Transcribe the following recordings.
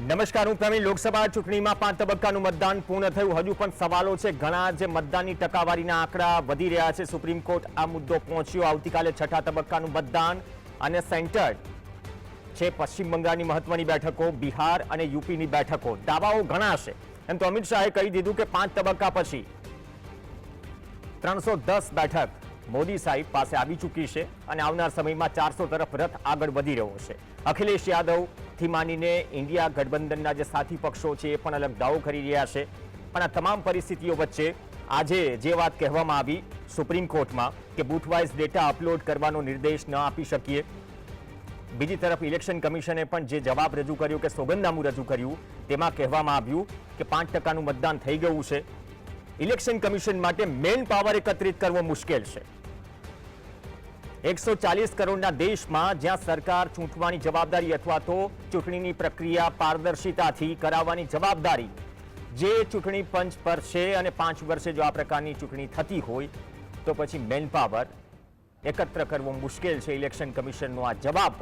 નમસ્કાર, હું પ્રવીણ. લોકસભા ચૂંટણીમાં 5 તબક્કાનું મતદાન પૂર્ણ થયું. હજુ પણ સવાલો છે ઘણા. જે મતદાનની ટકાવારીના આંકડા વધી રહ્યા છે. સુપ્રીમ કોર્ટ આ મુદ્દો પહોંચ્યો. આવતીકાલે 6થા તબક્કાનું મતદાન અને સેન્ટર્ડ છે પશ્ચિમ બંગાળની મહત્વની બેઠકો, બિહાર અને યુપીની બેઠકો. દાવાઓ ઘણા છે. એમ તો અમિત શાહે કહી દીધું કે 5 તબક્કા પછી 310 બેઠક મોદી સાહેબ પાસે આવી ચૂકી છે અને આવનાર સમયમાં 400 તરફ રથ આગળ વધી રહ્યો છે. અખિલેશ યાદવ થી માંડીને ઇન્ડિયા ગઠબંધનના જે સાથી પક્ષો છે એ પણ અલગ દાવો કરી રહ્યા છે. પણ આ તમામ પરિસ્થિતિઓ વચ્ચે આજે જે વાત કહેવામાં આવી સુપ્રીમ કોર્ટમાં કે બૂથવાઇઝ ડેટા અપલોડ કરવાનો નિર્દેશ ન આપી શકીએ, બીજી તરફ ઇલેક્શન કમિશને પણ જે જવાબ રજૂ કર્યો કે સોગંદનામું રજૂ કર્યું તેમાં કહેવામાં આવ્યું કે 5% મતદાન થઈ ગયું છે. ઇલેક્શન કમિશન માટે મેન પાવર એકત્રિત કરવો મુશ્કેલ છે. 140 કરોડના દેશમાં જ્યાં સરકાર ચૂંટવાની જવાબદારી અથવા તો ચૂંટણીની પ્રક્રિયા પારદર્શિતાથી કરાવવાની જવાબદારી જે ચૂંટણી પંચ પર છે અને 5 વર્ષે જો આ પ્રકારની ચૂંટણી થતી હોય તો પછી મેન પાવર એકત્ર કરવો મુશ્કેલ છે. ઇલેક્શન કમિશનનો આ જવાબ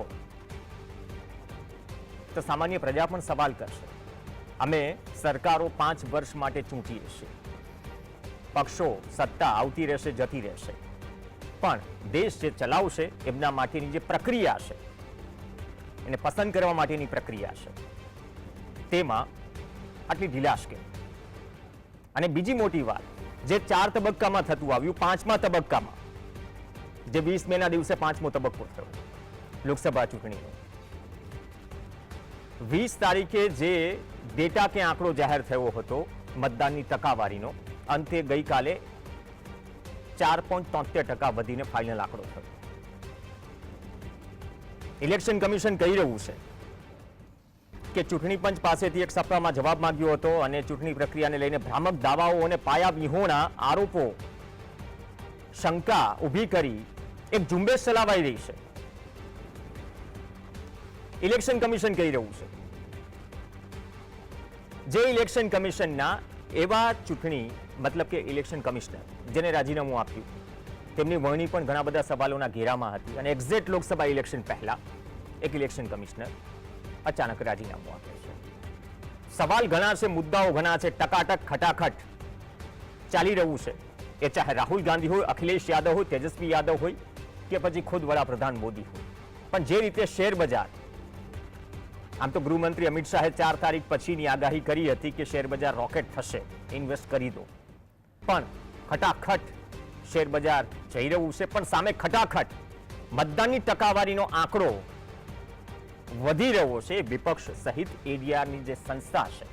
તો સામાન્ય પ્રજા પણ સવાલ કરશે. અમે સરકારો 5 વર્ષ માટે ચૂંટી રહેશે, પક્ષો સત્તા આવતી રહેશે જતી રહેશે, પણ દેશ જે ચલાવશે એમના માટેની જે પ્રક્રિયા છે એને પસંદ કરવા માટેની પ્રક્રિયા છે તેમાં આટલી ઢીલાશ કેમ? અને બીજી મોટી વાત, જે 4 તબક્કામાં થતું આવ્યું, 5મા તબક્કામાં જે 20 મેના દિવસે 5મો તબક્કો થયો લોકસભા ચૂંટણીનો, 20 તારીખે જે ડેટા કે આંકડો જાહેર થયો હતો મતદાનની ટકાવારીનો, અંતે ગઈકાલે 4.73% વધીને ફાઇનલ આંકડો થયો. ઇલેક્શન કમિશન કહી રહ્યું છે કે ચૂંટણી પંચ પાસેથી એક સપ્તાહમાં જવાબ માંગ્યો હતો અને ચૂંટણી પ્રક્રિયાને લઈને ભ્રામક દાવાઓ અને પાયા વિહોણા આરોપો, શંકા ઊભી કરી એક ઝુંબેશ ચલાવાઈ રહી છે. ઇલેક્શન કમિશન કહી રહ્યું છે. જે ઇલેક્શન કમિશનના એવા ચૂંટણી મતલબ કે ઇલેક્શન કમિશનર જેને રાજીનામું આપ્યું તેમની વરણી પણ ઘણા બધા સવાલોના ઘેરામાં હતી અને એક્ઝેક્ટ લોકસભા ઇલેક્શન પહેલા એક ઇલેક્શન કમિશનર અચાનક રાજીનામું આપે છે. સવાલ ઘણા છે, મુદ્દાઓ ઘણા છે, ટકાટક ખટાખટ ચાલી રહ્યું છે. એ ચાહે રાહુલ ગાંધી હોય, અખિલેશ યાદવ હોય, તેજસ્વી યાદવ હોય કે પછી ખુદ વડાપ્રધાન મોદી હોય. પણ જે રીતે શેર બજાર, આમ તો ગૃહમંત્રી અમિત શાહે 4 તારીખ પછીની આગાહી કરી હતી કે શેર બજાર રોકેટ થશે, ઇન્વેસ્ટ કરી દો, પણ ખટાખટ શેર બજાર જઈ રહ્યું છે. પણ સામે ખટાખટ મતદાનની ટકાવારીનો આંકડો વધી રહ્યો છે. વિપક્ષ સહિત એડીઆરની જે સંસ્થા છે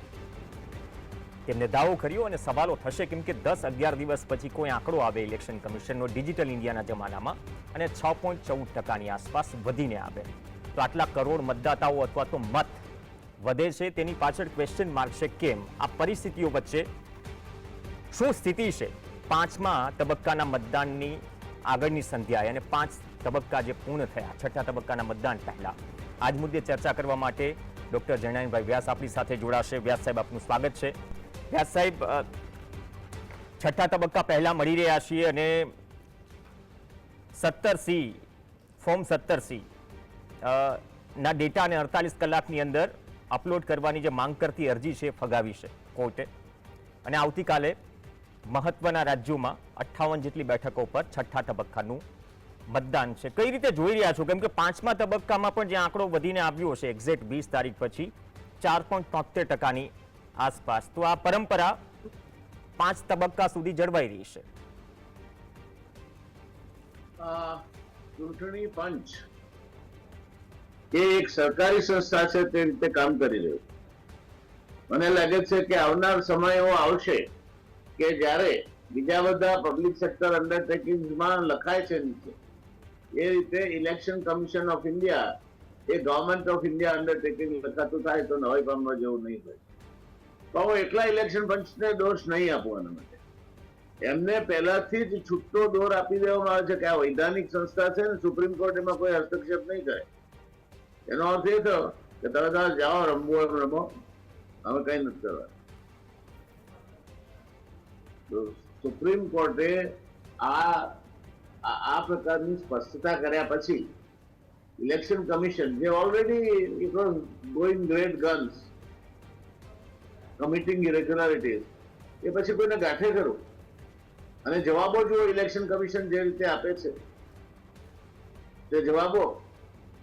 તેમને દાવો કર્યો અને સવાલો થશે કેમ કે 10-11 દિવસ પછી કોઈ આંકડો આવે ઇલેક્શન કમિશનનો ડિજિટલ ઇન્ડિયાના જમાનામાં અને 6.14% આસપાસ વધીને આવે તો આટલા કરોડ મતદાતાઓ અથવા તો મત વધે છે તેની પાછળ ક્વેશ્ચન માર્ક છે. કેમ? આ પરિસ્થિતિઓ વચ્ચે શું સ્થિતિ છે 5મા તબક્કાના મતદાનની આગળની સંધ્યાએ અને 5 તબક્કા જે પૂર્ણ થયા 6થા તબક્કાના મતદાન પહેલા? આજ મુદ્દે ચર્ચા કરવા માટે ડોક્ટર જયનારાયણભાઈ વ્યાસ આપણી સાથે જોડાશે. વ્યાસ સાહેબ, આપનું સ્વાગત છે. વ્યાસ સાહેબ, 6થા તબક્કા પહેલા મળી રહ્યા છીએ અને 17C ફોર્મ 17C ના ડેટાને 48 કલાકની અંદર અપલોડ કરવાની જે માંગ કરતી અરજી છે ફગાવી છે કોર્ટે અને આવતીકાલે મહત્વના રાજ્યોમાં 58 જેટલી બેઠકો પર 6થા તબક્કાનું મતદાન છે. કઈ રીતે જોઈ રહ્યા છો? કેમ કે 5મા તબક્કામાં પણ જે આંકડો વધીને આવ્યો છે એક્ઝેક્ટ 20 તારીખ પછી 4.73%ની આસપાસ, તો આ પરંપરા 5 તબક્કા સુધી જળવાઈ રહી છે. ચૂંટણી પંચ એ એક સરકારી સંસ્થા છે તે રીતે કામ કરી રહ્યું. મને લાગે છે કે આવનાર સમય એવો આવશે કે જ્યારે બીજા બધા પબ્લિક સેક્ટર અંડરટેકિંગ્સમાં લખાય છે નીચે એ રીતે ઇલેક્શન કમિશન ઓફ ઇન્ડિયા એ ગવર્મેન્ટ ઓફ ઇન્ડિયા અંડરટેકિંગ લખાતું થાય તો નવાઈ પામવા જેવું નહીં હોય. તો હું એકલા ઇલેક્શન પંચને દોષ નહીં આપવાના માટે એમને પહેલાથી જ છૂટો દોર આપી દેવામાં આવે છે કે આ વૈધાનિક સંસ્થા છે ને સુપ્રીમ કોર્ટ એમાં કોઈ હસ્તક્ષેપ નહીં કરે. એનો અર્થ એ થયો કે તમે જાઓ રમવો એમ રમો, અમે કઈ નથી કરવા. સુપ્રીમ કોર્ટે આ પ્રકારની સ્પષ્ટતા કર્યા પછી ઇલેક્શન કમિશન જે already it was going great guns committing irregularities એ પછી કોઈને ગાંઠે કરો અને જવાબો જો ઇલેક્શન કમિશન જે રીતે આપે છે તે જવાબો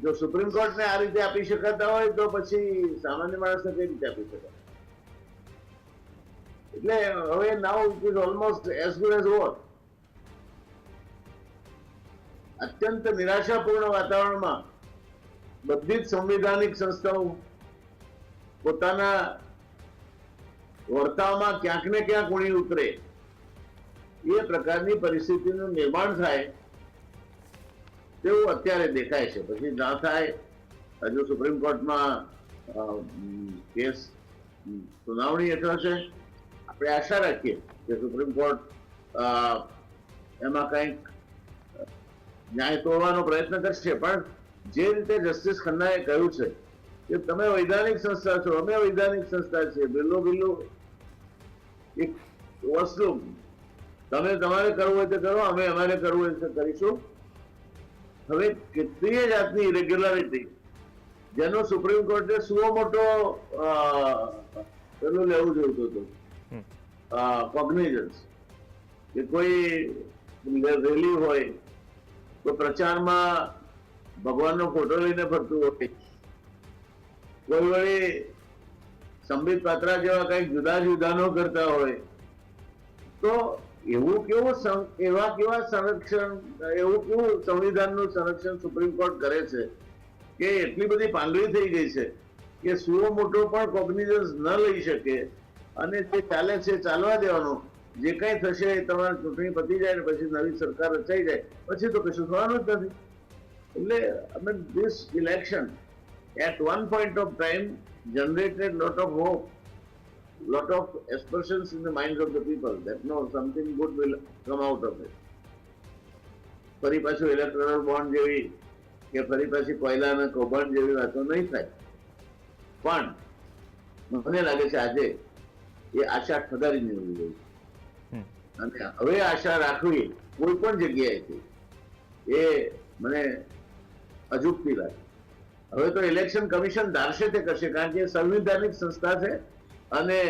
જો સુપ્રીમ કોર્ટને આ રીતે આપી શકાતા હોય તો પછી સામાન્ય માણસને કઈ રીતે આપી શકાય? એટલે હવે now it is almost as good as over. અત્યંત નિરાશાપૂર્ણ વાતાવરણમાં બધી જ સંવિધાનિક સંસ્થાઓ પોતાના વર્તાવમાં ક્યાંક ને ક્યાંક ઊણી ઉતરે એ પ્રકારની પરિસ્થિતિનું નિર્માણ થાય તેવું અત્યારે દેખાય છે. પછી ના થાય, હજુ સુપ્રીમ કોર્ટમાં કેસ સુનાવણી હેઠળ છે. આપણે આશા રાખીએ કે સુપ્રીમ કોર્ટ એમાં કંઈક ન્યાય તોડવાનો પ્રયત્ન કરશે. પણ જે રીતે જસ્ટિસ ખન્નાએ કહ્યું છે કે તમે વૈધાનિક સંસ્થા છો, અમે વૈધાનિક સંસ્થા છીએ, બિલ્લો એક વસ્તુ તમે તમારે કરવું હોય તો કરો, અમે અમારે કરવું હોય તો કરીશું. હવે કેટલીય જાતની ઇરેગ્યુલારિટી જેનો સુપ્રીમ કોર્ટે સુઓ મોટો પેલું લેવું જોઈતું હતું, કોગ્નિઝન્સ, કે કોઈ રેલી હોય તો પ્રચારમાં ભગવાનનો ફોટો લઈને ફરતું હોય, કોઈ વળી સંબિત પાત્રા જેવા કંઈક જુદા જુદાનો કરતા હોય, તો એવું કેવું સંરક્ષણ, એવું કેવું સંવિધાનનું સંરક્ષણ સુપ્રીમ કોર્ટ કરે છે કે એટલી બધી પાંગળી થઈ ગઈ છે કે સુઓ મોટો પણ કોગ્નિઝન્સ ન લઈ શકે અને તે ચાલે છે, ચાલવા દેવાનું. જે કઈ થશે એ તમારી ચૂંટણી પતી જાય ને પછી નવી સરકાર રચાઈ જાય પછી તો કશું થવાનું જ નથી. એટલે અમે this election at one point of time generated lot of hope, lot of aspersions in the minds of the people that no, something good will come out of it. ફરી પાછું ઇલેક્ટોરલ બોન્ડ જેવી કે ફરી પાછી કોયલા અને કૌભાંડ જેવી વાતો નહીં થાય. પણ મને લાગે છે આજે એ આશા ઠગારી નીવડી ગઈ અને હવે આશા રાખવી કોઈ પણ જગ્યાએથી એ મને અજુગતી લાગે. હવે તો ઇલેક્શન કમિશન ધારશે તે કરશે, કારણ કે સંવિધાનિક સંસ્થા છે અને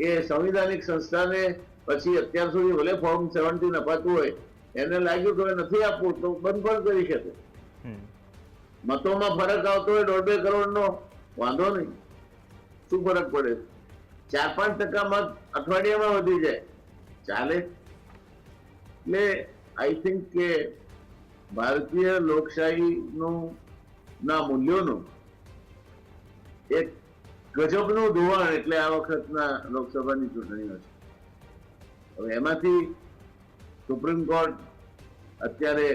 એ સંવિધાનિક સંસ્થાને પછી અત્યાર સુધી ભલે ફોર્મ 17 અપાતું હોય, એને લાગ્યું કે નથી આપવું તો બંધ પણ કરી શકે. મતોમાં ફરક આવતો હોય 1.5 કરોડનો, વાંધો નહીં, શું ફરક પડે? 4-5% મત અઠવાડિયામાં વધી જાય, ચાલે. એટલે આઈ થિંક કે ભારતીય લોકશાહીનું ના મૂલ્યોનું એક ગજબનું ધોવાણ એટલે આ વખતના લોકસભાની ચૂંટણીઓ છે. હવે એમાંથી સુપ્રીમ કોર્ટ અત્યારે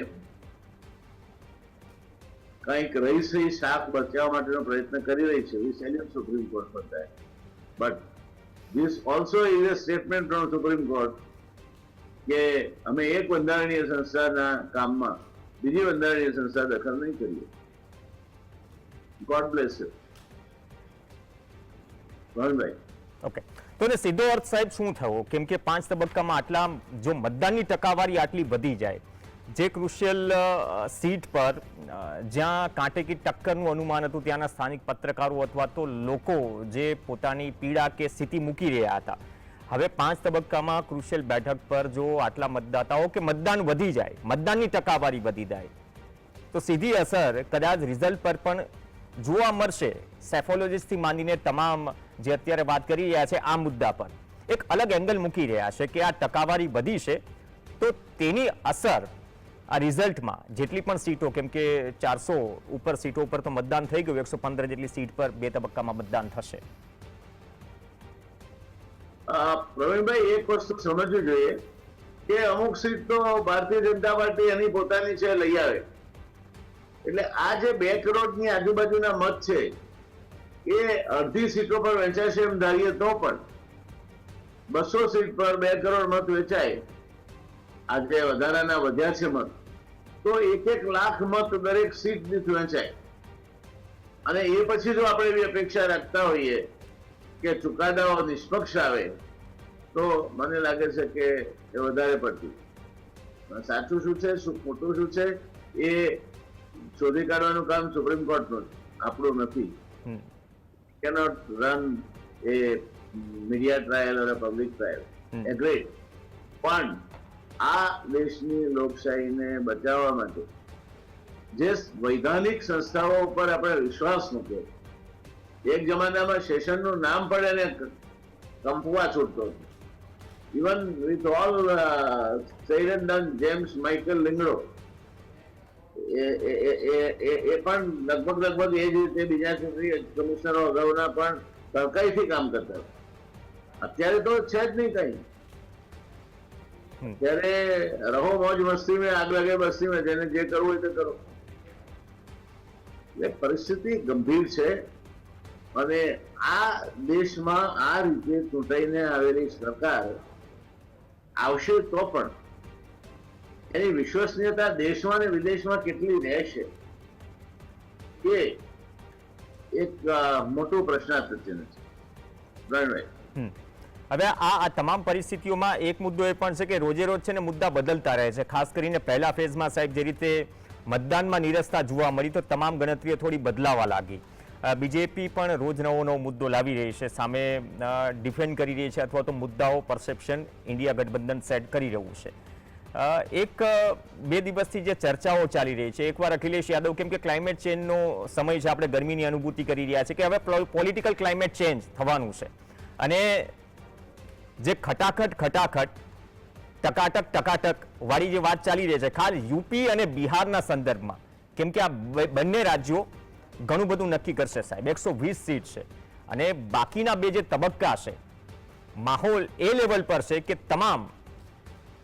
કંઈક રહી શાખ બચાવવા માટેનો પ્રયત્ન કરી રહી છે. We salute supreme court for that, but this also is a statement from supreme court કે અમે એક બંધારણીય સંસ્થાના કામમાં બીજી બંધારણીય સંસ્થા દખલ નહીં કરીએ. God bless you. ભાઈ ઓકે, તો એને સીધો અર્થ સાહેબ શું થયો? કેમ કે 5 તબક્કામાં આટલા જો મતદાનની ટકાવારી આટલી વધી જાય, જે ક્રુશિયલ સીટ પર જ્યાં કાંટેકી ટક્કરનું અનુમાન હતું, ત્યાંના સ્થાનિક પત્રકારો અથવા તો લોકો જે પોતાની પીડા કે સ્થિતિ મૂકી રહ્યા હતા, હવે 5 તબક્કામાં ક્રુશિયલ બેઠક પર જો આટલા મતદાતાઓ કે મતદાન વધી જાય, મતદાનની ટકાવારી વધી જાય, તો સીધી અસર કદાચ રિઝલ્ટ પર પણ જોવા મળશે. સેફોલોજીસ્ટથી માંડીને તમામ જે અત્યારે વાત કરી રહ્યા છે આ મુદ્દા પર એક અલગ એંગલ મૂકી રહ્યા છે કે આ ટકાવારી વધી છે તો તેની અસર આ રિઝલ્ટમાં જેટલી પણ સીટો, કેમ કે 400 ઉપર સીટો ઉપર તો મતદાન થઈ ગયું, 115 જેટલી સીટ પર 2 તબક્કામાં મતદાન થશે. પ્રવીણભાઈ, એક વસ્તુ સમજવી જોઈએ કે અમુક સીટ તો ભારતીય જનતા પાર્ટી એની પોતાની છે લઈ આવે. એટલે આ જે 2 કરોડની આજુબાજુના મત છે એ અડધી સીટો પર વેચાશે એમ ધારીએ તો પણ 200 સીટ પર 2 કરોડ મત વેચાય, આજે વધારાના વધ્યા છે મત, તો 1-1 લાખ મત દરેક સીટ દીઠ વેચાય. અને એ પછી જો આપણે એવી અપેક્ષા રાખતા હોઈએ કે ચુકાદાઓ નિષ્પક્ષ આવે તો મને લાગે છે કે એ વધારે પડતું. સાચું શું છે, શું ખોટું શું છે, એ શોધી કાઢવાનું કામ સુપ્રીમ કોર્ટનું, આપણું નથી. કેનોટ રન એ મીડિયા ટ્રાયલ અને પબ્લિક ટ્રાયલ એગ્રીડ, પણ આ દેશની લોકશાહીને બચાવવા માટે જે વૈધાનિક સંસ્થાઓ ઉપર આપણે વિશ્વાસ મૂક્યો, એક જમાનામાં સેશનનું નામ પણ એને કંપવા છૂટતો હતો. ઇવન વિથ ઓલ સેરન જેમ્સ માઇકલ લિંગડો એ પણ લગભગ એ જ રીતે બીજા ચૂંટણી કમિશનરો અગાઉના પણ કડકાઈથી કામ કરતા હતા. અત્યારે તો છે જ નહીં કઈ. ત્યારે રહો મોજ મસ્તી મેં, આગ લગે બસ્તી મેં, જેને જે કરવું હોય તે કરો. એટલે પરિસ્થિતિ ગંભીર છે અને આ દેશમાં આ રીતે ચૂંટાઈને આવેલી સરકાર આવશે તો પણ એની વિશ્વસનીયતા દેશમાં અને વિદેશમાં કેટલી રહેશે એ એક મોટું પ્રશ્નાર્થ ચિહ્ન છે. પ્રવીણભાઈ, હવે આ તમામ પરિસ્થિતિઓમાં એક મુદ્દો એ પણ છે કે રોજે રોજ છે ને મુદ્દા બદલતા રહે છે. ખાસ કરીને પહેલા ફેઝમાં સાહેબ જે રીતે મતદાનમાં નીરસતા જોવા મળી તો તમામ ગણતરીઓ થોડી બદલાવા લાગી. બીજેપી પણ રોજ નવો નવો મુદ્દો લાવી રહી છે, સામે ડિફેન્ડ કરી રહી છે અથવા તો મુદ્દાઓ પરસેપ્શન ઇન્ડિયા ગઠબંધન સેટ કરી રહ્યું છે. એક બે દિવસથી જે ચર્ચાઓ ચાલી રહી છે, એકવાર અખિલેશ યાદવ, કેમ કે ક્લાઇમેટ ચેન્જનો સમય છે, આપણે ગરમીની અનુભૂતિ કરી રહ્યા છે કે હવે પોલિટિકલ ક્લાઇમેટ ચેન્જ થવાનું છે અને જે ખટાખટ ટકાટક વાળી જે વાત ચાલી રહી છે ખાસ યુપી અને બિહારના સંદર્ભમાં, કેમ કે આ બંને રાજ્યો ઘણું બધું નક્કી કરશે સાહેબ. 120 સીટ છે અને બાકીના બે જે તબક્કા છે માહોલ એ લેવલ પર છે કે તમામ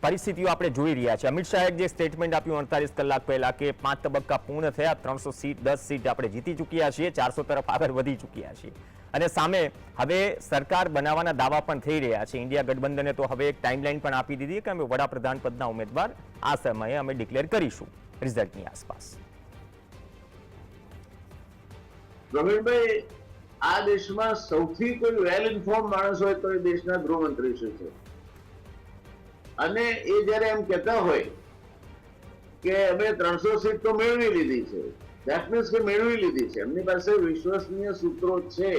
પરિસ્થિતિઓ આપણે જોઈ રહ્યા છે. અમિત શાહે જે સ્ટેટમેન્ટ આપ્યું 48 કલાક પહેલા કે 5 તબક્કા પૂર્ણ થયા, 300 સીટ 10 સીટ આપણે જીતી ચૂક્યા છીએ, 400 તરફ આગળ વધી ચૂક્યા છીએ અને સામે હવે સરકાર બનાવવાના દાવા પણ થઈ રહ્યા છે. ઇન્ડિયા ગઠબંધને તો હવે એક ટાઈમલાઈન પણ આપી દીધી કે અમે વડાપ્રધાન પદના ઉમેદવાર આ સમયે અમે ડિક્લેર કરીશું રિઝલ્ટની આસપાસ. પ્રવીણભાઈ, આ દેશમાં સૌથી કોઈ વેલ ઇન્ફોર્મ માણસ હોય તો એ દેશના ગૃહમંત્રી છે અને એ જયારે એમ કહેતા હોય કે અમે 300 સીટ તો મેળવી લીધી છે, ધેટ મીન્સ કે મેળવી લીધી છે. એમની પાસે વિશ્વસનીય સૂત્રો છે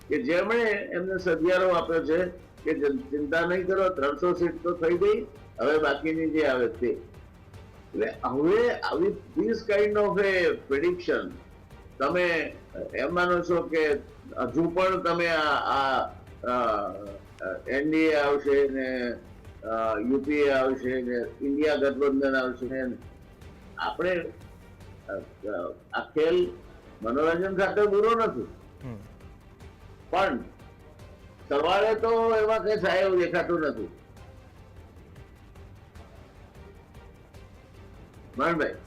કે જેમણે એમને સધિયારો આપ્યો છે કે ચિંતા નહીં કરો, 300 સીટ તો થઈ ગઈ, હવે બાકીની જે આવે તે. એટલે હવે આવી this kind of A prediction તમે એમ માનો છો કે હજુ પણ તમે આ એનડીએ આવશે ને યુપીએ આવશે ને ઇન્ડિયા ગઠબંધન આવશે ને આપણે આ ખેલ મનોરંજન ખાતર બુરો નથી, પણ સવારે તો એમાં કઈ થાય એવું દેખાતું નથી.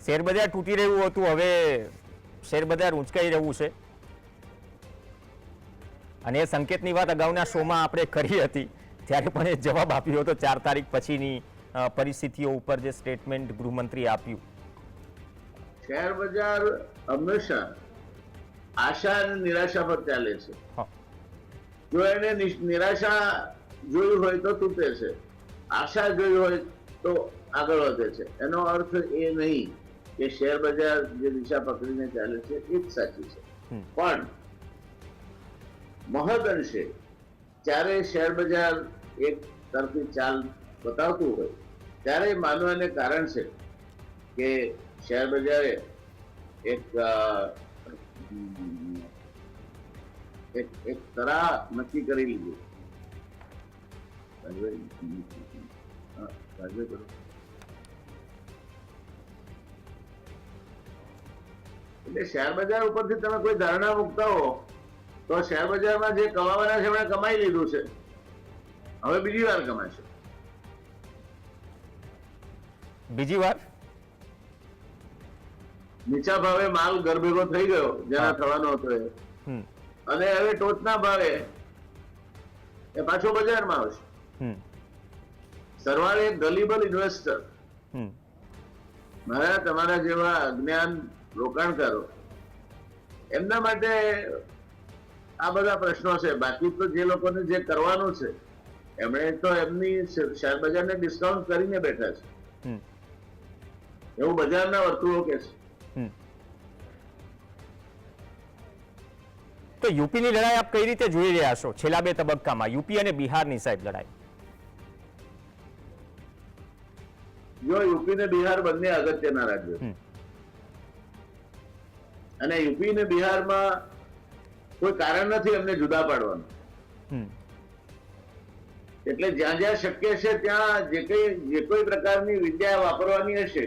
શેર બજાર તૂટી રહ્યું હતું, હવે શેર બજાર ઊંચકાઈ રહ્યું છે અને એ સંકેતની વાત અગાઉના શોમાં આપણે કરી હતી ત્યારે પણ એ જવાબ આપ્યો હતો 4 તારીખ પછીની પરિસ્થિતિઓ ઉપર જે સ્ટેટમેન્ટ ગૃહમંત્રી આપ્યું. શેર બજાર હંમેશા આશા અને નિરાશા પર ચાલે છે. જો એને નિરાશા જોઈ હોય તો તૂટે છે, આશા જોઈ હોય તો આગળ વધે છે. એનો અર્થ એ નહીં કે શેર બજાર જે દિશા પકડીને ચાલે છે એ જ સાચી છે, પણ મહદઅંશે જ્યારે શેર બજાર એક તરફી ચાલ બતાવતું હોય ત્યારે માનવાને કારણ છે કે શેર બજારે એક તરાહ નક્કી કરી લીધું. એટલે શેર બજાર ઉપરથી તમે કોઈ ધારણા મૂકતા હો તો શેર બજારમાં જે કમાવાના છે એમણે કમાઈ લીધું છે, હવે બીજી વાર કમાશે. બીજી વાર નીચા ભાવે માલ ઘર ભેગો થઈ ગયો જેના થવાનો હતો એ, અને હવે ટોચના ભાવે એ પાછો બજારમાં આવશે. સરવાળે એક ગલીબલ ઇન્વેસ્ટર, મારા તમારા જેવા અજ્ઞાન રોકાણકારો, એમના માટે આ બધા પ્રશ્નો છે. બાકી તો જે લોકોને જે કરવાનું છે એમણે તો એમની શેર બજારને ડિસ્કાઉન્ટ કરીને બેઠા છે, એવું બજારના વર્તુળો કે છે. તો યુપીની લડાઈ આપ કઈ રીતે જોઈ રહ્યા છો છેલ્લા 2 તબક્કામાં, યુપી અને બિહારની સાહેબ લડાઈ? જો યુપી ને બિહાર બંને અગત્યના રાજ્યો છે અને યુપી ને બિહારમાં કોઈ કારણ નથી એમને જુદા પાડવાનું. એટલે જ્યાં જ્યાં શક્ય છે ત્યાં જે કોઈ પ્રકારની વિદ્યા વાપરવાની હશે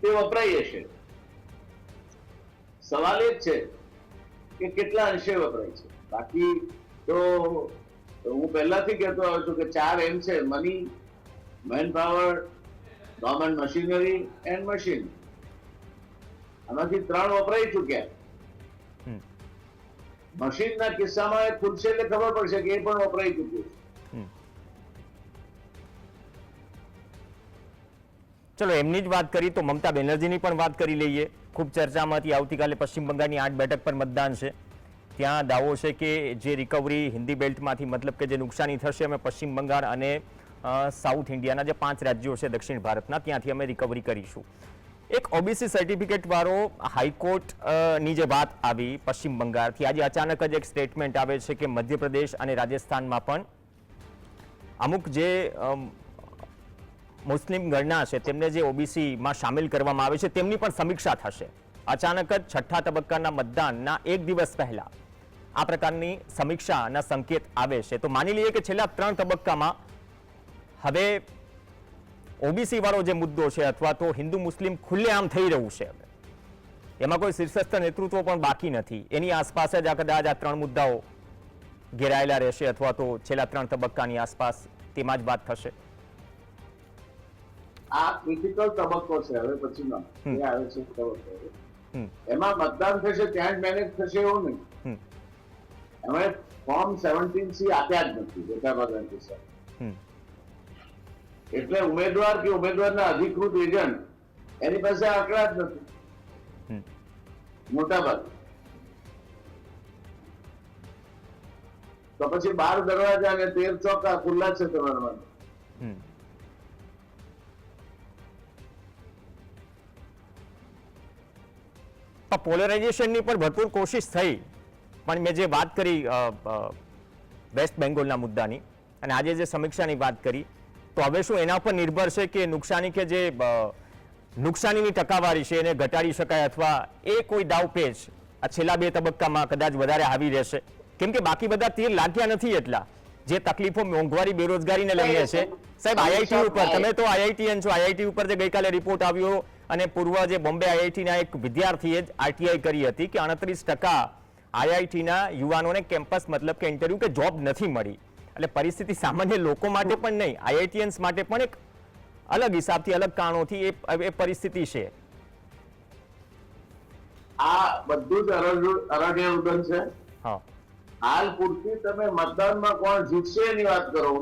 તે વપરાઈ હશે. સવાલ એ જ છે કે કેટલા અંશે વપરાય છે. બાકી તો હું પહેલાથી કહેતો આવ્યો છું કે 4 M છે: money, man power, government machinery and machine. આમાંથી 3 વપરાઈ ચુક્યા. મશીનના કિસ્સામાં એ ખુલશે એટલે ખબર પડશે કે એ પણ વપરાઈ ચુક્યું છે. ચલો એમની જ વાત કરી તો મમતા બેનર્જીની પણ વાત કરી લઈએ. ખૂબ ચર્ચામાં હતી. આવતીકાલે પશ્ચિમ બંગાળની 8 બેઠક પર મતદાન છે. ત્યાં દાવો છે કે જે રિકવરી હિન્દી બેલ્ટમાંથી મતલબ કે જે નુકસાની થશે અમે પશ્ચિમ બંગાળ અને સાઉથ ઇન્ડિયાના જે 5 રાજ્યો છે દક્ષિણ ભારતના ત્યાંથી અમે રિકવરી કરીશું. એક ઓબીસી સર્ટિફિકેટ વાળો હાઈકોર્ટની જે વાત આવી પશ્ચિમ બંગાળથી, આજે અચાનક જ એક સ્ટેટમેન્ટ આવે છે કે મધ્યપ્રદેશ અને રાજસ્થાનમાં પણ અમુક જે મુસ્લિમ ગણના છે તેમને જે ઓબીસીમાં સામેલ કરવામાં આવે છે તેમની પણ સમીક્ષા થશે. અચાનક જ 6થા તબક્કાના મતદાનના 1 દિવસ પહેલા આ પ્રકારની સમીક્ષાના સંકેત આવે છે. તો માની લઈએ કે છેલ્લા 3 તબક્કામાં હવે ઓબીસી વાળો જે મુદ્દો છે અથવા તો હિન્દુ મુસ્લિમ ખુલ્લેઆમ થઈ રહ્યું છે, એમાં કોઈ શીર્ષસ્થ નેતૃત્વ પણ બાકી નથી. એની આસપાસ જ કદાચ આ 3 મુદ્દાઓ ઘેરાયેલા રહેશે અથવા તો છેલ્લા 3 તબક્કાની આસપાસ તેમાં જ વાત થશે. આ ક્રિટિકલ તબક્કો છે. હવે પછીનો એ આવે છે તબક્કો, એમાં મતદાન થશે ત્યાં જ મેનેજ થશે એવું નહીં. એમાં ફોર્મ 17C આપ્યા જ નથી મોટાભાગના કિસ્સામાં. એટલે ઉમેદવાર કે ઉમેદવારના અધિકૃત એજન્ટ એની પાસે આંકડા જ નથી મોટાભાગે. તો પછી 12 દરવાજા અને 13 ચોકા ખુલ્લા છે તમારા માટે. પોલરાઇઝેશનની પણ ભરપૂર કોશિશ થઈ, પણ મેં જે વાત કરી વેસ્ટ બેંગોલના મુદ્દાની અને આજે જે સમીક્ષાની વાત કરી, તો હવે શું એના પર નિર્ભર છે કે નુકસાની કે જે નુકસાનીની ટકાવારી છે એને ઘટાડી શકાય અથવા એ કોઈ દાવપેચ આ છેલ્લા 2 તબક્કામાં કદાચ વધારે આવી રહેશે? કેમ કે બાકી બધા તીર લાગ્યા નથી. એટલા જે તકલીફો મોંઘવારી બેરોજગારીને લઈને છે સાહેબ, આઈઆઈટી ઉપર તમે તો આઈઆઈટીએન છો, આઈઆઈટી ઉપર જે ગઈકાલે રિપોર્ટ આવ્યો અને પૂર્વ જે બોમ્બે આઈઆઈટીના એક વિદ્યાર્થીએ જ આરટીઆઈ કરી હતી કે 29% આઈઆઈટીના યુવાનોને કેમ્પસ મતલબ કે ઇન્ટરવ્યુ કે જોબ નથી મળી. એટલે પરિસ્થિતિ સામાન્ય લોકો માટે પણ નહીં, આઈઆઈટીએન્સ માટે પણ એક અલગ હિસાબથી અલગ કારણોથી એ પરિસ્થિતિ છે. આ બધું જ અરણ્ય ઉદન છે. હાલ પૂરતી તમે મતદાનમાં કોણ જીતશે એની વાત કરો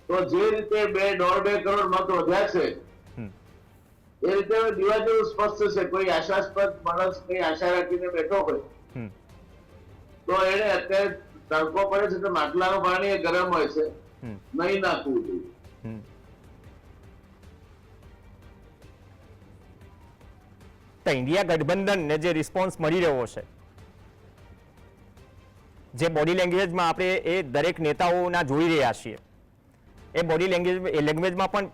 તો જે રીતે 2.5 કરોડ મત વધ્યા છે એ રીતે દીવા જેવું સ્પષ્ટ છે. કોઈ આશાસ્પદ માણસ કઈ આશા રાખીને બેઠો હોય તો એને અત્યારે તડકો પડે છે તો માટલાનું પાણી એ ગરમ હોય છે, નહીં નાખવું જોઈએ. તો ઇન્ડિયા ગઠબંધનને જે રિસ્પોન્સ મળી રહ્યો છે, જે બોડી લેંગ્વેજમાં આપણે એ દરેક નેતાઓના જોઈ રહ્યા છીએ, એ બોડી લેંગ્વેજમાં પણ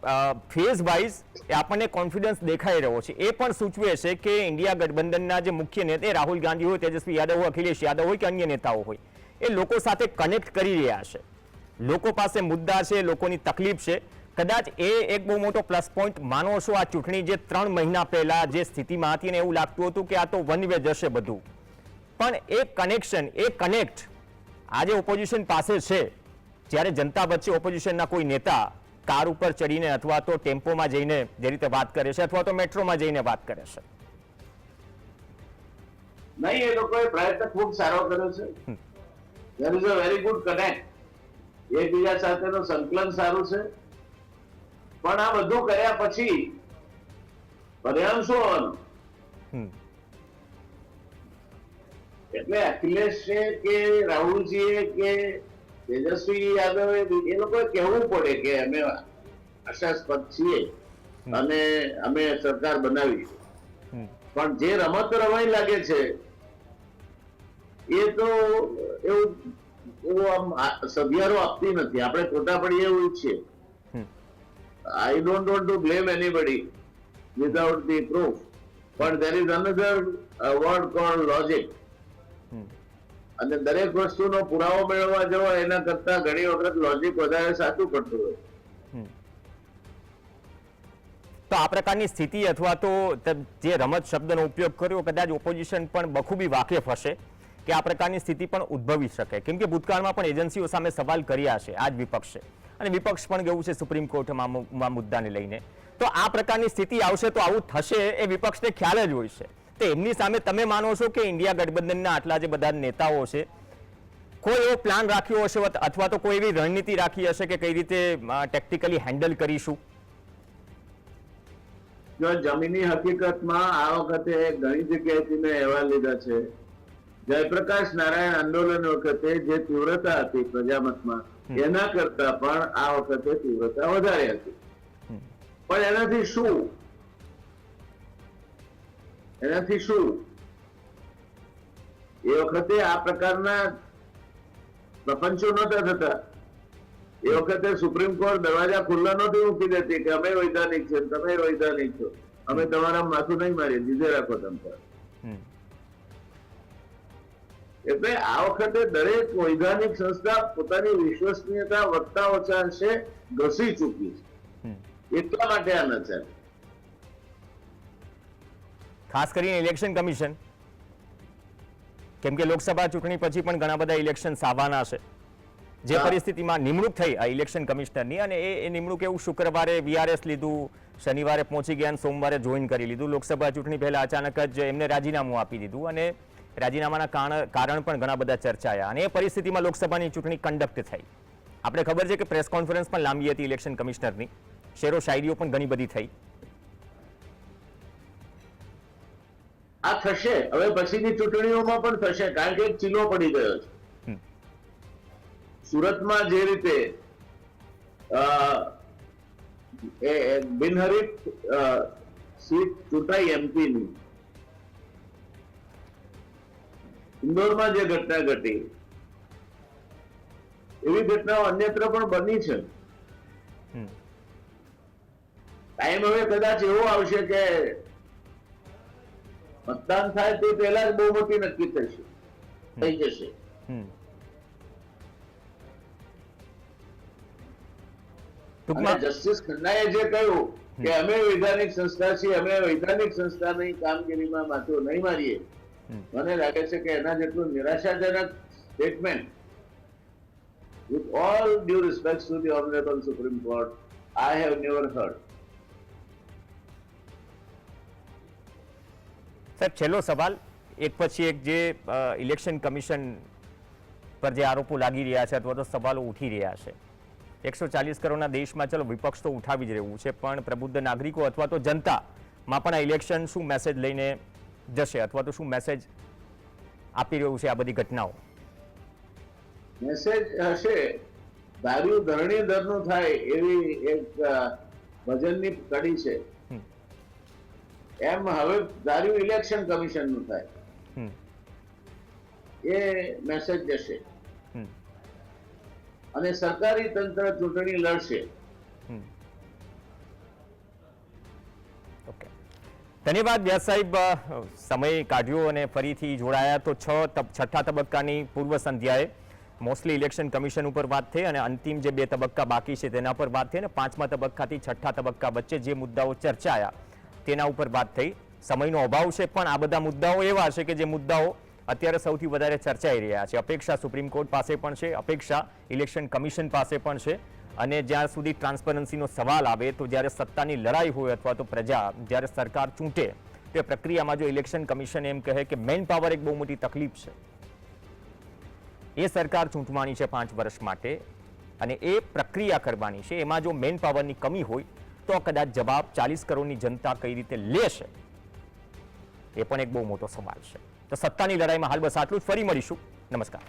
ફેઝ વાઇઝ આપણને કોન્ફિડન્સ દેખાઈ રહ્યો છે. એ પણ સૂચવે છે કે ઇન્ડિયા ગઠબંધનના જે મુખ્ય નેતા રાહુલ ગાંધી હોય, તેજસ્વી યાદવ હોય, અખિલેશ યાદવ હોય કે અન્ય નેતાઓ હોય, એ લોકો સાથે કનેક્ટ કરી રહ્યા છે. લોકો પાસે મુદ્દા છે, લોકોની તકલીફ છે. કદાચ એ એક બહુ મોટો પ્લસ પોઈન્ટ માનો છો આ ચૂંટણી જે 3 મહિના પહેલા જે સ્થિતિમાં હતી અને એવું લાગતું હતું કે આ તો વન વે જશે બધું, પણ એ કનેક્શન, એ કનેક્ટ આજે ઓપોઝિશન પાસે છે. જ્યારે જનતા વચ્ચે ઓપોઝિશનના કોઈ નેતા કાર ઉપર ચડીને અથવા તો ટેમ્પોમાં જઈને જે રીતે વાત કરે છે અથવા તો મેટ્રોમાં જઈને વાત કરે છે, નહીં એ લોકોએ પ્રયત્ન ખૂબ સારો કર્યો છે. there is a very good connect. એકબીજા સાથેનું સંકલન સારું છે. પણ આ બધું કર્યા પછી પરિણામ શું હોવાનું? એટલે અખિલેશ કે રાહુલજીએ કે તેજસ્વી યાદવે એ લોકોએ કહેવું પડે કે અમે આશાસ્પદ છીએ અને અમે સરકાર બનાવી. પણ જે રમત રમાઈ લાગે છે એ તો એવું આમ સભ્યારો આપતી નથી. આપણે ખોટા પડીએ એવું ઈચ્છીએ. I don't want to blame anybody without the proof, but there is another word called logic. અને દરેક વસ્તુનો પુરાવો મેળવવા જવો એના કરતા ઘણી વખત લોજિક વધારે સાચું પડતું હોય. તો આ પ્રકારની સ્થિતિ અથવા તો જે રમત શબ્દનો ઉપયોગ કર્યો, કદાચ ઓપોઝિશન પણ બખૂબી વાકેફ હશે કે આ પ્રકારની સ્થિતિ પણ ઉદ્ભવી શકે, કેમ કે ભૂતકાળમાં પણ એજન્સીઓ સામે સવાલ કર્યા છે આ જ વિપક્ષે, અને વિપક્ષ પણ ગયું છે સુપ્રીમ કોર્ટમાં મુદ્દાને લઈને. તો આ પ્રકારની સ્થિતિ આવશે તો આવું થશે એ વિપક્ષને ખ્યાલ જ હોય છે. તો એમની સામે તમે માનો છો કે ઇન્ડિયા ગઠબંધનના આટલા જે બધા નેતાઓ છે કોઈ એવો પ્લાન રાખ્યો હશે અથવા તો કોઈ એવી રણનીતિ રાખી હશે કે કઈ રીતે ટેક્ટિકલી હેન્ડલ કરીશું? જો જમીની હકીકતમાં આ વખતે ઘણી જગ્યાએથી મેં અહેવાલ લીધા છે. જયપ્રકાશ નારાયણ આંદોલન વખતે જે તીવ્રતા હતી પ્રજામતમાં એના કરતા પણ આ વખતે તીવ્રતા વધારે હતી. પણ એનાથી શું એ વખતે આ પ્રકારના પ્રપંચો નહોતા થતા. એ વખતે સુપ્રીમ કોર્ટ દરવાજા ખુલ્લા નહોતી મૂકી દેતી કે અમે વૈધાનિક છે, તમે વૈધાનિક છો, અમે તમારા માથું નહીં મારીએ, જીજે રાખો તમ. એટલે આ વખતે દરેક વૈધાનિક સંસ્થા પોતાની વિશ્વસનીયતા વધતા ઓછા અંશે ઘસી ચૂકી છે. એટલા માટે આ નથી. ખાસ કરીને ઇલેક્શન કમિશન, કેમ કે લોકસભા ચૂંટણી પછી પણ ઘણા બધા ઇલેક્શન્સ આવવાના છે. જે પરિસ્થિતિમાં નિમણૂક થઈ આ ઇલેક્શન કમિશનરની, અને એ નિમણૂક એવું શુક્રવારે વીઆરએસ લીધું, શનિવારે પહોંચી ગયા, સોમવારે જોઈન કરી લીધું. લોકસભા ચૂંટણી પહેલા અચાનક જ એમને રાજીનામું આપી દીધું, અને રાજીનામાના કારણ પણ ઘણા બધા ચર્ચાયા, અને એ પરિસ્થિતિમાં લોકસભાની ચૂંટણી કન્ડક્ટ થઈ. આપણે ખબર છે કે પ્રેસ કોન્ફરન્સ પણ લાંબી હતી ઇલેક્શન કમિશનરની, શેરો શાયરીઓ પણ ઘણી બધી થઈ. આ થશે, હવે પછીની ચૂંટણીઓમાં પણ થશે, કારણ કે એક ચીલો પડી ગયો છે. સુરતમાં જે રીતે બિનહરીફ સીટ ચૂંટાઈ એમપીની, ઇન્દોરમાં જે ઘટના ઘટી, એવી ઘટનાઓ અન્યત્ર પણ બની છે. ટાઈમ હવે કદાચ એવો આવશે કે મતદાન થાય તે પહેલા જ બહુમતી નક્કી થઈ જશે. જસ્ટિસ ખન્નાએ જે કહ્યું કે અમે વૈધાનિક સંસ્થા છીએ, અમે વૈધાનિક સંસ્થાની કામગીરીમાં માથું નહીં મારીએ, મને લાગે છે કે એના જેટલું નિરાશાજનક statement, with all due respect to the Honorable Supreme Court, I have never heard. સાહેબ, છેલ્લો સવાલ, એક પછી એક જે ઇલેક્શન કમિશન પર જે આરોપો લાગી રહ્યા છે અથવા તો સવાલો ઉઠી રહ્યા છે, 140 કરોડના દેશમાં ચલો વિપક્ષ તો ઉઠાવી જ રહ્યું છે, પણ પ્રબુદ્ધ નાગરિકો અથવા તો જનતામાં પણ આ ઇલેક્શન શું મેસેજ લઈને જશે અથવા તો શું મેસેજ આપી રહ્યું છે આ બધી ઘટનાઓ? મેસેજ હશે, ધાર્યું ધરણીધરનું થાય એવી એક ભજનની કડી છે, એમ હવે ધાર્યું ઇલેક્શન કમિશનનું થાય એ મેસેજ જશે. અને સરકારી તંત્ર ચૂંટણી લડશે. ઓકે, ધન્યવાદ વ્યાસ સાહેબ, સમય કાઢ્યો અને ફરીથી જોડાયા. તો છઠ્ઠા તબક્કાની પૂર્વ સંધ્યાએ મોસ્ટલી ઇલેક્શન કમિશન ઉપર વાત થઈ, અને અંતિમ જે 2 તબક્કા બાકી છે તેના પર વાત થઈ, અને 5મા તબક્કાથી 6ઠ્ઠા તબક્કા વચ્ચે જે મુદ્દાઓ ચર્ચાયા તેના ઉપર વાત થઈ. સમયનો અભાવ છે, પણ આ બધા મુદ્દાઓ એવા છે કે જે મુદ્દાઓ અત્યારે સૌથી વધારે ચર્ચાઈ રહ્યા છે. અપેક્ષા સુપ્રીમ કોર્ટ પાસે પણ છે, અપેક્ષા ઇલેક્શન કમિશન પાસે પણ છે, અને જ્યાં સુધી ટ્રાન્સપરન્સીનો સવાલ આવે તો જ્યારે સત્તાની લડાઈ હોય અથવા તો પ્રજા જ્યારે સરકાર ચૂંટે તે પ્રક્રિયામાં જો ઇલેક્શન કમિશન એમ કહે કે મેન પાવર એક બહુ મોટી તકલીફ છે, એ સરકાર ચૂંટવાની છે 5 વર્ષ માટે અને એ પ્રક્રિયા કરવાની છે, એમાં જો મેન પાવરની કમી હોય તો કદાચ જવાબ 40 કરોડની જનતા કઈ રીતે લેશે એ પણ એક બહુ મોટો સવાલ છે. તો સત્તાની લડાઈમાં હાલ બસ આટલું જ. ફરી મળીશું. નમસ્કાર.